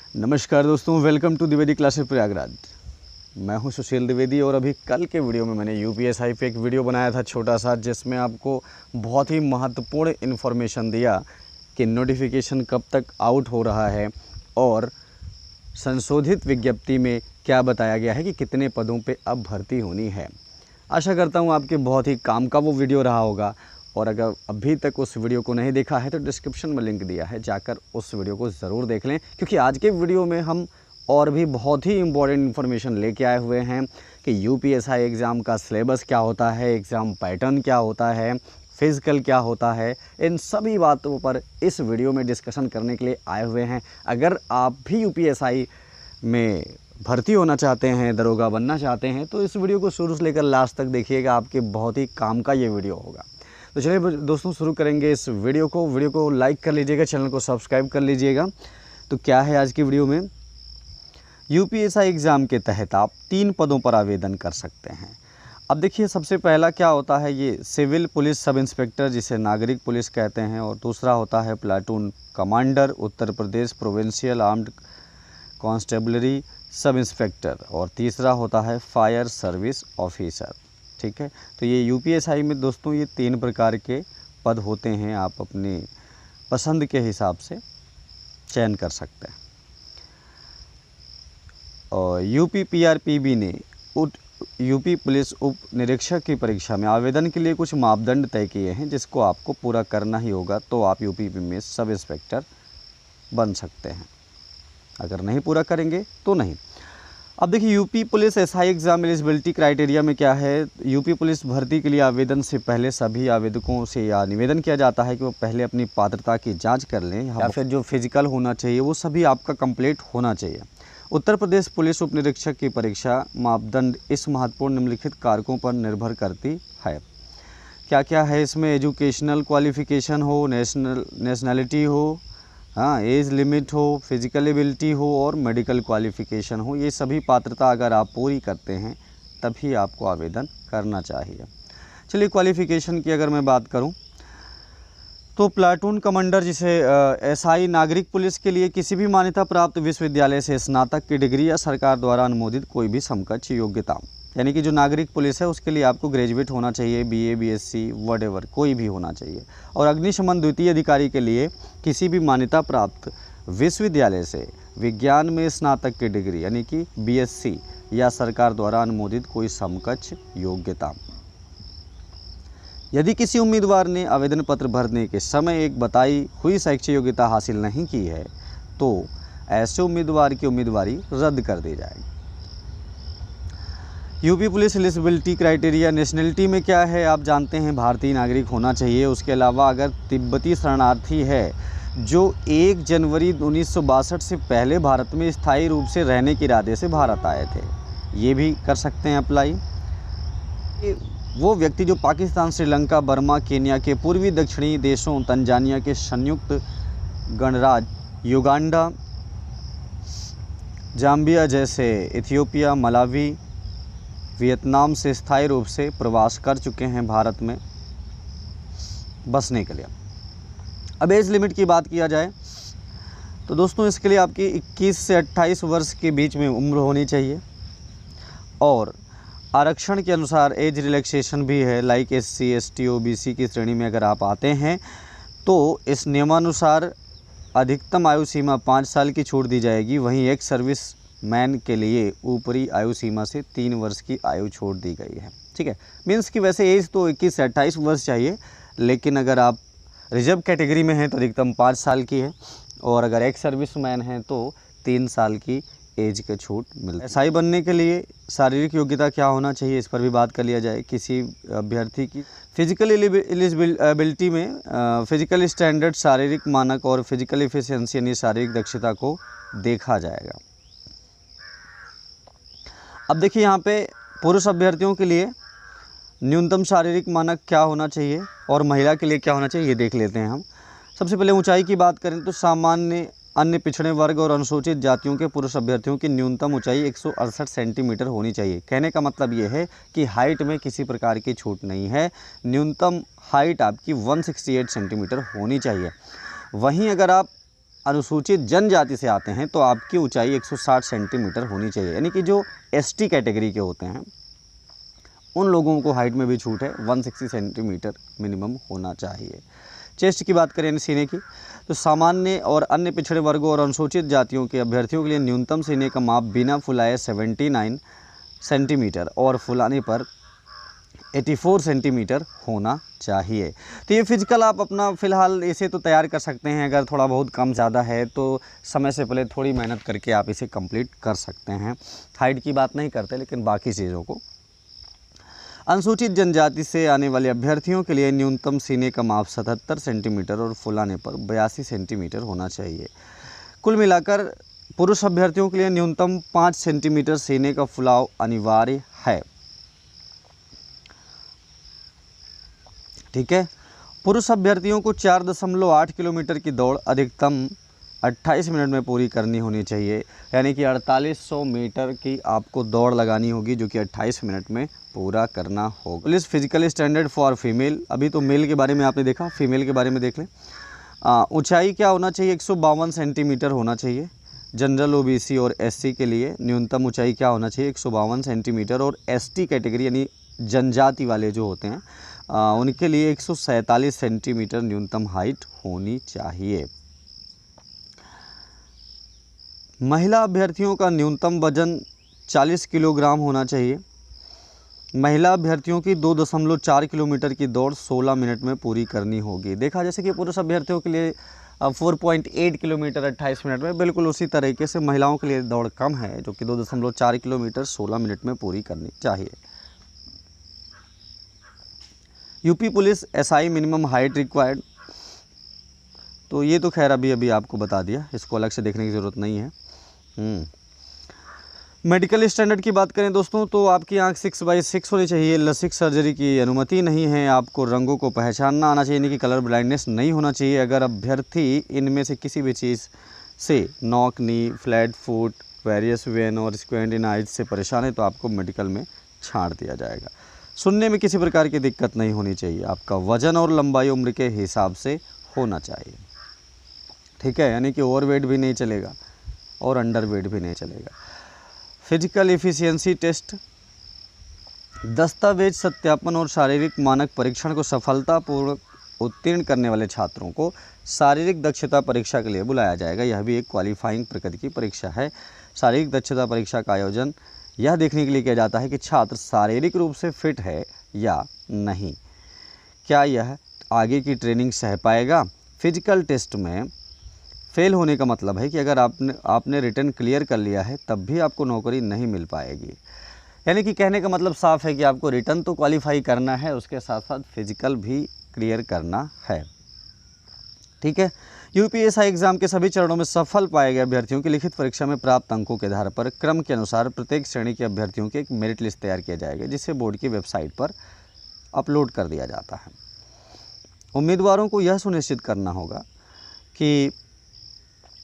नमस्कार दोस्तों, welcome to Dwivedi classes Prayagraj. मैं हूं सुशील द्विवेदी और अभी कल के वीडियो में मैंने यूपीएसआई पे एक वीडियो बनाया था छोटा सा, जिसमें आपको बहुत ही महत्वपूर्ण इन्फॉर्मेशन दिया कि नोटिफिकेशन कब तक आउट हो रहा है और संशोधित विज्ञप्ति में क्या बताया गया है कि कितने पदों पे अब भर्ती होनी है। आशा करता हूं आपके बहुत ही काम का वो वीडियो रहा होगा, और अगर अभी तक उस वीडियो को नहीं देखा है तो डिस्क्रिप्शन में लिंक दिया है, जाकर उस वीडियो को ज़रूर देख लें, क्योंकि आज के वीडियो में हम और भी बहुत ही इम्पॉर्टेंट इन्फॉर्मेशन लेके आए हुए हैं कि यूपीएसआई एग्ज़ाम का सिलेबस क्या होता है, एग्ज़ाम पैटर्न क्या होता है, फिज़िकल क्या होता है। इन सभी बातों पर इस वीडियो में डिस्कशन करने के लिए आए हुए हैं। अगर आप भी यूपीएसआई में भर्ती होना चाहते हैं, दरोगा बनना चाहते हैं, तो इस वीडियो को शुरू से लेकर लास्ट तक देखिएगा, आपके बहुत ही काम का ये वीडियो होगा। तो चलिए दोस्तों शुरू करेंगे इस वीडियो को लाइक कर लीजिएगा, चैनल को सब्सक्राइब कर लीजिएगा। तो क्या है आज की वीडियो में, यूपीएसआई एग्ज़ाम के तहत आप 3 पदों पर आवेदन कर सकते हैं। अब देखिए, सबसे पहला क्या होता है, ये सिविल पुलिस सब इंस्पेक्टर जिसे नागरिक पुलिस कहते हैं, और दूसरा होता है platoon commander Uttar Pradesh provincial armed constabulary sub inspector, और तीसरा होता है फायर सर्विस ऑफिसर। ठीक है, तो ये यूपीएसआई में दोस्तों ये 3 प्रकार के पद होते हैं, आप अपनी पसंद के हिसाब से चयन कर सकते हैं। और यूपी पीआरपीबी ने यूपी पुलिस उप निरीक्षक की परीक्षा में आवेदन के लिए कुछ मापदंड तय किए हैं, जिसको आपको पूरा करना ही होगा, तो आप यूपी में सब इंस्पेक्टर बन सकते हैं। अगर नहीं पूरा करेंगे तो नहीं। अब देखिए, UP police SI exam eligibility criteria में क्या है, यूपी पुलिस भर्ती के लिए आवेदन से पहले सभी आवेदकों से यह निवेदन किया जाता है कि वो पहले अपनी पात्रता की जांच कर लें, या फिर जो फिजिकल होना चाहिए वो सभी आपका कंप्लीट होना चाहिए। उत्तर प्रदेश पुलिस उप निरीक्षक की परीक्षा मापदंड इस महत्वपूर्ण निम्नलिखित कारकों पर निर्भर करती है। क्या क्या है इसमें, एजुकेशनल क्वालिफिकेशन हो, नेशनैलिटी हो, हाँ, एज लिमिट हो, फिजिकल एबिलिटी हो और मेडिकल क्वालिफ़िकेशन हो। ये सभी पात्रता अगर आप पूरी करते हैं तभी आपको आवेदन करना चाहिए। चलिए, क्वालिफ़िकेशन की अगर मैं बात करूं तो प्लाटून कमांडर जिसे एसआई नागरिक पुलिस के लिए किसी भी मान्यता प्राप्त विश्वविद्यालय से स्नातक की डिग्री या सरकार द्वारा अनुमोदित कोई भी समकक्ष योग्यता, यानी कि जो नागरिक पुलिस है उसके लिए आपको ग्रेजुएट होना चाहिए, बीए बीएससी व्हाटएवर कोई भी होना चाहिए। और अग्निशमन द्वितीय अधिकारी के लिए किसी भी मान्यता प्राप्त विश्वविद्यालय से विज्ञान में स्नातक की डिग्री यानी कि बीएससी या सरकार द्वारा अनुमोदित कोई समकक्ष योग्यता। यदि किसी उम्मीदवार ने आवेदन पत्र भरने के समय एक बताई हुई शैक्षिक योग्यता हासिल नहीं की है तो ऐसे उम्मीदवार की उम्मीदवारी रद्द कर दी जाएगी। UP police eligibility criteria, nationality में क्या है आप जानते हैं, भारतीय नागरिक होना चाहिए। उसके अलावा अगर तिब्बती शरणार्थी है जो 1 जनवरी 1962 से पहले भारत में स्थायी रूप से रहने के इरादे से भारत आए थे, ये भी कर सकते हैं अप्लाई। वो व्यक्ति जो पाकिस्तान, श्रीलंका, बर्मा, केन्या के पूर्वी दक्षिणी देशों, तंजानिया के संयुक्त गणराज्य, युगांडा, जाम्बिया जैसे इथियोपिया, मलावी, वियतनाम से स्थायी रूप से प्रवास कर चुके हैं भारत में बसने के लिए। अब एज लिमिट की बात किया जाए तो दोस्तों इसके लिए आपकी 21 से 28 वर्ष के बीच में उम्र होनी चाहिए, और आरक्षण के अनुसार एज रिलैक्सेशन भी है, लाइक SC ST OBC की श्रेणी में अगर आप आते हैं तो इस नियमानुसार अधिकतम आयु सीमा 5 साल की छूट दी जाएगी। वहीं एक सर्विस मैन के लिए ऊपरी आयु सीमा से 3 वर्ष की आयु छोड़ दी गई है। ठीक है, मीन्स कि वैसे एज तो 21 से 28 वर्ष चाहिए, लेकिन अगर आप रिजर्व कैटेगरी में हैं तो अधिकतम 5 साल की है, और अगर एक सर्विस मैन हैं तो 3 साल की एज का छूट मिलती है। एसआई बनने के लिए शारीरिक योग्यता क्या होना चाहिए, इस पर भी बात कर लिया जाए। किसी अभ्यर्थी की फिजिकल एलिजिबिलिटी में फिजिकल स्टैंडर्ड, शारीरिक मानक और फिजिकल एफिशिएंसी यानी शारीरिक दक्षता को देखा जाएगा। अब देखिए, यहाँ पे पुरुष अभ्यर्थियों के लिए न्यूनतम शारीरिक मानक क्या होना चाहिए और महिला के लिए क्या होना चाहिए, ये देख लेते हैं हम। सबसे पहले ऊंचाई की बात करें तो सामान्य, अन्य पिछड़े वर्ग और अनुसूचित जातियों के पुरुष अभ्यर्थियों की न्यूनतम ऊंचाई 168 सेंटीमीटर होनी चाहिए। कहने का मतलब ये है कि हाइट में किसी प्रकार की छूट नहीं है, न्यूनतम हाइट आपकी 168 सेंटीमीटर होनी चाहिए। वहीं अगर आप अनुसूचित जनजाति से आते हैं तो आपकी ऊंचाई 160 सेंटीमीटर होनी चाहिए। यानी कि जो एसटी कैटेगरी के होते हैं उन लोगों को हाइट में भी छूट है, 160 सेंटीमीटर मिनिमम होना चाहिए। चेस्ट की बात करें यानी सीने की, तो सामान्य और अन्य पिछड़े वर्गों और अनुसूचित जातियों के अभ्यर्थियों के लिए न्यूनतम सीने का माप बिना फुलाए 79 सेंटीमीटर और फुलाने पर 84 सेंटीमीटर होना चाहिए। तो ये फिजिकल आप अपना फ़िलहाल इसे तो तैयार कर सकते हैं, अगर थोड़ा बहुत कम ज़्यादा है तो समय से पहले थोड़ी मेहनत करके आप इसे कंप्लीट कर सकते हैं। हाइट की बात नहीं करते, लेकिन बाकी चीज़ों को। अनुसूचित जनजाति से आने वाले अभ्यर्थियों के लिए न्यूनतम सीने का माप 77 सेंटीमीटर और फुलाने पर 82 सेंटीमीटर होना चाहिए। कुल मिलाकर पुरुष अभ्यर्थियों के लिए न्यूनतम 5 सेंटीमीटर सीने का फुलाव अनिवार्य है। ठीक है। पुरुष अभ्यर्थियों को 4.8 किलोमीटर की दौड़ अधिकतम 28 मिनट में पूरी करनी होनी चाहिए। यानी कि 4800 मीटर की आपको दौड़ लगानी होगी, जो कि 28 मिनट में पूरा करना होगा। Police physical standard for female, अभी तो मेल के बारे में आपने देखा, फीमेल के बारे में देख लें। ऊंचाई क्या होना चाहिए? 152 सेंटीमीटर होना चाहिए। जनरल ओबीसी और एससी के लिए न्यूनतम ऊंचाई क्या होना चाहिए? 152 सेंटीमीटर। और एसटी कैटेगरी यानी जनजाति वाले जो होते हैं उनके लिए 147 सेंटीमीटर न्यूनतम हाइट होनी चाहिए। महिला अभ्यर्थियों का न्यूनतम वजन 40 किलोग्राम होना चाहिए। महिला अभ्यर्थियों की 2.4 किलोमीटर की दौड़ 16 मिनट में पूरी करनी होगी। देखा जैसे कि पुरुष अभ्यर्थियों के लिए 4.8 किलोमीटर 28 मिनट में, बिल्कुल उसी तरीके से महिलाओं के लिए दौड़ कम है, जो कि 2.4 किलोमीटर 16 मिनट में पूरी करनी चाहिए। UP police SI minimum height required, तो ये तो खैर अभी आपको बता दिया, इसको अलग से देखने की ज़रूरत नहीं है। मेडिकल स्टैंडर्ड की बात करें दोस्तों, तो आपकी आंख 6/6 होनी चाहिए। लसिक सर्जरी की अनुमति नहीं है। आपको रंगों को पहचानना आना चाहिए, यानी कि कलर ब्लाइंडनेस नहीं होना चाहिए। अगर अभ्यर्थी इनमें से किसी भी चीज़ से knock, knee, flat foot, various when और स्क्वेंट इन आइज से परेशान है तो आपको मेडिकल में छांट दिया जाएगा। सुनने में किसी प्रकार की दिक्कत नहीं होनी चाहिए। आपका वजन और लंबाई उम्र के हिसाब से होना चाहिए। ठीक है, यानी कि ओवरवेट भी नहीं चलेगा और अंडरवेट भी नहीं चलेगा। फिजिकल एफिशिएंसी टेस्ट, दस्तावेज सत्यापन और शारीरिक मानक परीक्षण को सफलतापूर्वक उत्तीर्ण करने वाले छात्रों को शारीरिक दक्षता परीक्षा के लिए बुलाया जाएगा। यह भी एक क्वालिफाइंग प्रकृति की परीक्षा है। शारीरिक दक्षता परीक्षा का आयोजन यह देखने के लिए किया जाता है कि छात्र शारीरिक रूप से फिट है या नहीं, क्या यह आगे की ट्रेनिंग सह पाएगा। फिजिकल टेस्ट में फेल होने का मतलब है कि अगर आपने रिटर्न क्लियर कर लिया है तब भी आपको नौकरी नहीं मिल पाएगी। यानी कि कहने का मतलब साफ है कि आपको रिटर्न तो क्वालिफाई करना है, उसके साथ साथ फिजिकल भी क्लियर करना है। ठीक है। यूपीएसआई एग्ज़ाम के सभी चरणों में सफल पाए गए अभ्यर्थियों की लिखित परीक्षा में प्राप्त अंकों के आधार पर क्रम के अनुसार प्रत्येक श्रेणी के अभ्यर्थियों की एक मेरिट लिस्ट तैयार किया जाएगा, जिसे बोर्ड की वेबसाइट पर अपलोड कर दिया जाता है। उम्मीदवारों को यह सुनिश्चित करना होगा कि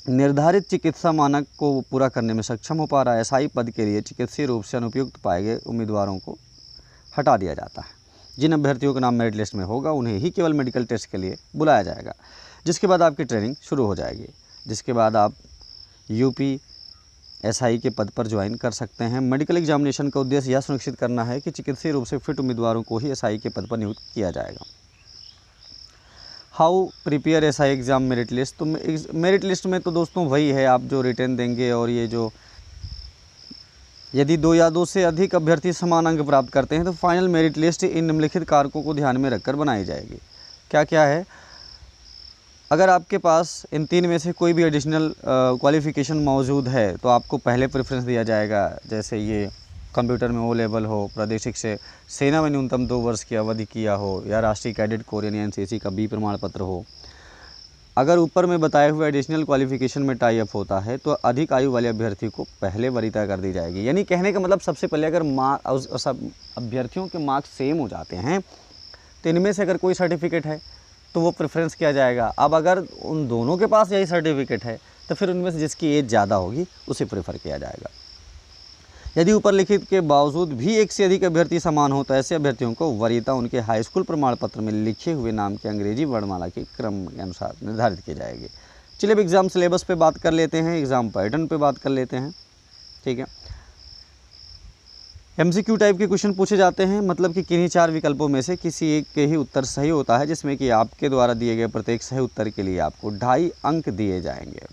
निर्धारित चिकित्सा मानक को पूरा करने में सक्षम हो पा रहा है। एसआई पद के लिए चिकित्सीय रूप से अनुपयुक्त पाए गए उम्मीदवारों को हटा दिया जाता है। जिन अभ्यर्थियों का नाम मेरिट लिस्ट में होगा उन्हें ही केवल मेडिकल टेस्ट के लिए बुलाया जाएगा, जिसके बाद आपकी ट्रेनिंग शुरू हो जाएगी, जिसके बाद आप यूपी एसआई के पद पर ज्वाइन कर सकते हैं। मेडिकल एग्जामिनेशन का उद्देश्य यह सुनिश्चित करना है कि चिकित्सीय रूप से फिट उम्मीदवारों को ही एसआई के पद पर नियुक्त किया जाएगा। How prepare SI exam merit list, तो मेरिट लिस्ट में तो दोस्तों वही है, आप जो रिटर्न देंगे और ये जो यदि 2 या 2 से अधिक अभ्यर्थी समान अंक प्राप्त करते हैं तो फाइनल मेरिट लिस्ट इन निम्नलिखित कारकों को ध्यान में रखकर बनाई जाएगी। क्या क्या है? अगर आपके पास इन 3 में से कोई भी एडिशनल क्वालिफ़िकेशन मौजूद है तो आपको पहले प्रेफरेंस दिया जाएगा। जैसे ये कंप्यूटर में O लेवल हो, प्रादेशिक से सेना में न्यूनतम 2 वर्ष की अवधि किया हो, या राष्ट्रीय कैडेट कोर यानी एनसीसी का B प्रमाण पत्र हो। अगर ऊपर में बताए हुए एडिशनल क्वालिफ़िकेशन में टाई अप होता है तो अधिक आयु वाले अभ्यर्थी को पहले वरीयता कर दी जाएगी। यानी कहने का मतलब सबसे पहले अगर सब अभ्यर्थियों के मार्क्स सेम हो जाते हैं तो इनमें से अगर कोई सर्टिफिकेट है तो वो प्रेफरेंस किया जाएगा। अब अगर उन दोनों के पास यही सर्टिफिकेट है तो फिर उनमें से जिसकी एज ज़्यादा होगी उसे प्रेफर किया जाएगा। यदि ऊपर लिखित के बावजूद भी एक से अधिक अभ्यर्थी समान हो तो ऐसे अभ्यर्थियों को वरीयता उनके हाई स्कूल प्रमाण पत्र में लिखे हुए नाम के अंग्रेजी वर्णमाला के क्रम के अनुसार निर्धारित की जाएगी। चलिए अब एग्ज़ाम सिलेबस पे बात कर लेते हैं, एग्ज़ाम पैटर्न पे बात कर लेते हैं। ठीक है, MCQ टाइप के क्वेश्चन पूछे जाते हैं, मतलब कि किन्हीं 4 विकल्पों में से किसी एक के ही उत्तर सही होता है, जिसमें कि आपके द्वारा दिए गए प्रत्येक सही उत्तर के लिए आपको 2.5 अंक दिए जाएंगे।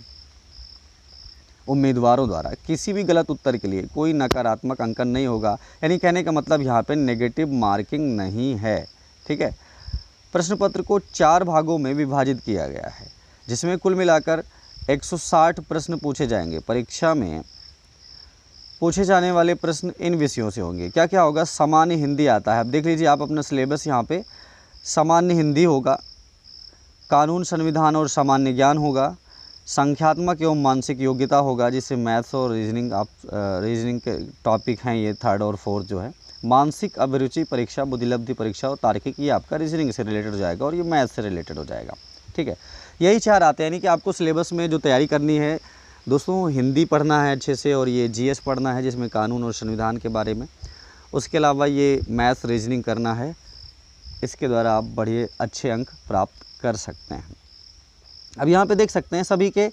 उम्मीदवारों द्वारा किसी भी गलत उत्तर के लिए कोई नकारात्मक अंकन नहीं होगा, यानी कहने का मतलब यहाँ पे नेगेटिव मार्किंग नहीं है। ठीक है, प्रश्न पत्र को 4 भागों में विभाजित किया गया है, जिसमें कुल मिलाकर 160 प्रश्न पूछे जाएंगे। परीक्षा में पूछे जाने वाले प्रश्न इन विषयों से होंगे। क्या क्या होगा? सामान्य हिंदी आता है, अब देख लीजिए आप अपना सिलेबस यहाँ पे। सामान्य हिंदी होगा, कानून, संविधान और सामान्य ज्ञान होगा, संख्यात्मक एवं मानसिक योग्यता होगा, जिससे मैथ्स और रीजनिंग रीजनिंग के टॉपिक हैं ये 3rd और 4th जो है। मानसिक अभिरुचि परीक्षा, बुद्धिलब्धि परीक्षा और तार्किक, ये आपका रीजनिंग से रिलेटेड हो जाएगा और ये मैथ से रिलेटेड हो जाएगा। ठीक है, यही 4 आते हैं, यानी कि आपको सिलेबस में जो तैयारी करनी है दोस्तों, हिंदी पढ़ना है अच्छे से और ये GS पढ़ना है जिसमें कानून और संविधान के बारे में। उसके अलावा ये मैथ्स रीजनिंग करना है, इसके द्वारा आप बढ़िया अच्छे अंक प्राप्त कर सकते हैं। अब यहाँ पे देख सकते हैं सभी के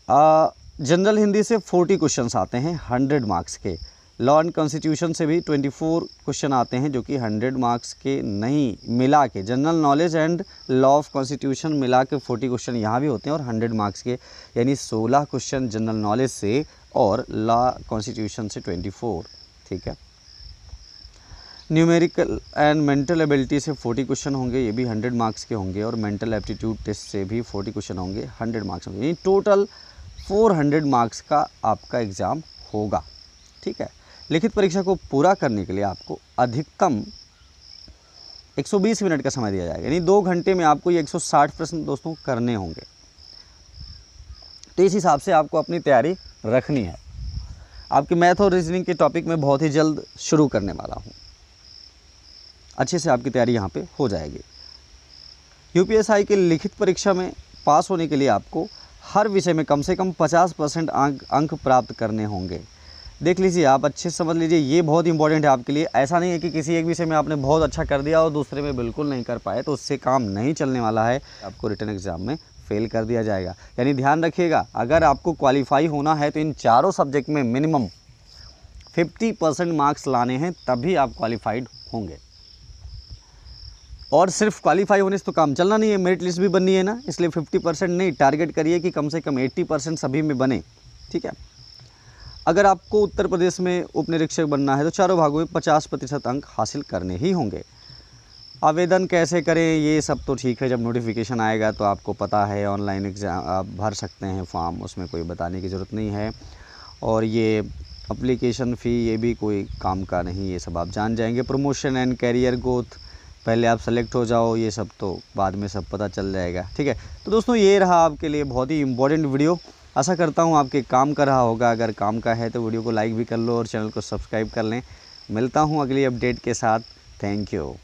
जनरल हिंदी से 40 क्वेश्चंस आते हैं 100 मार्क्स के। लॉ एंड कॉन्स्टिट्यूशन से भी 24 क्वेश्चन आते हैं जो कि 100 मार्क्स के नहीं, मिला के general knowledge and law of constitution मिला के 40 क्वेश्चन यहाँ भी होते हैं और 100 मार्क्स के, यानी 16 क्वेश्चन जनरल नॉलेज से और लॉ कॉन्स्टिट्यूशन से 24। ठीक है, न्यूमेरिकल एंड मेंटल एबिलिटी से 40 क्वेश्चन होंगे, ये भी 100 मार्क्स के होंगे, और मेंटल एप्टीट्यूड टेस्ट से भी 40 क्वेश्चन होंगे, 100 मार्क्स होंगे, यानी टोटल 400 मार्क्स का आपका एग्ज़ाम होगा। ठीक है, लिखित परीक्षा को पूरा करने के लिए आपको अधिकतम 120 मिनट का समय दिया जाएगा, यानी 2 घंटे में आपको ये 160 प्रश्न दोस्तों करने होंगे। तो इस हिसाब से आपको अपनी तैयारी रखनी है। आपके मैथ और रीजनिंग के टॉपिक में बहुत ही जल्द शुरू करने वाला हूँ, अच्छे से आपकी तैयारी यहाँ पे हो जाएगी। UPSI के लिखित परीक्षा में पास होने के लिए आपको हर विषय में कम से कम 50% अंक प्राप्त करने होंगे। देख लीजिए, आप अच्छे से समझ लीजिए, ये बहुत इंपॉर्टेंट है आपके लिए। ऐसा नहीं है कि किसी एक विषय में आपने बहुत अच्छा कर दिया और दूसरे में बिल्कुल नहीं कर पाए, तो उससे काम नहीं चलने वाला है, आपको रिटन एग्ज़ाम में फेल कर दिया जाएगा। यानी ध्यान रखिएगा, अगर आपको क्वालिफाई होना है तो इन चारों सब्जेक्ट में मिनिमम 50% मार्क्स लाने हैं, तभी आप क्वालिफाइड होंगे। और सिर्फ क्वालिफाई होने से तो काम चलना नहीं है, मेरिट लिस्ट भी बननी है ना, इसलिए 50% नहीं, टारगेट करिए कि कम से कम 80% सभी में बने। ठीक है, अगर आपको उत्तर प्रदेश में उप निरीक्षक बनना है तो चारों भागों में 50% अंक हासिल करने ही होंगे। आवेदन कैसे करें ये सब तो ठीक है, जब नोटिफिकेशन आएगा तो आपको पता है, ऑनलाइन एग्ज़ाम आप भर सकते हैं फॉर्म, उसमें कोई बताने की ज़रूरत नहीं है। और ये एप्लीकेशन फ़ी ये भी कोई काम का नहीं, ये सब आप जान जाएंगे। प्रमोशन एंड कैरियर ग्रोथ, पहले आप सेलेक्ट हो जाओ, ये सब तो बाद में सब पता चल जाएगा। ठीक है, तो दोस्तों ये रहा आपके लिए बहुत ही इम्पोर्टेंट वीडियो। आशा करता हूँ आपके काम का रहा होगा, अगर काम का है तो वीडियो को लाइक भी कर लो और चैनल को सब्सक्राइब कर लें। मिलता हूँ अगली अपडेट के साथ, थैंक यू।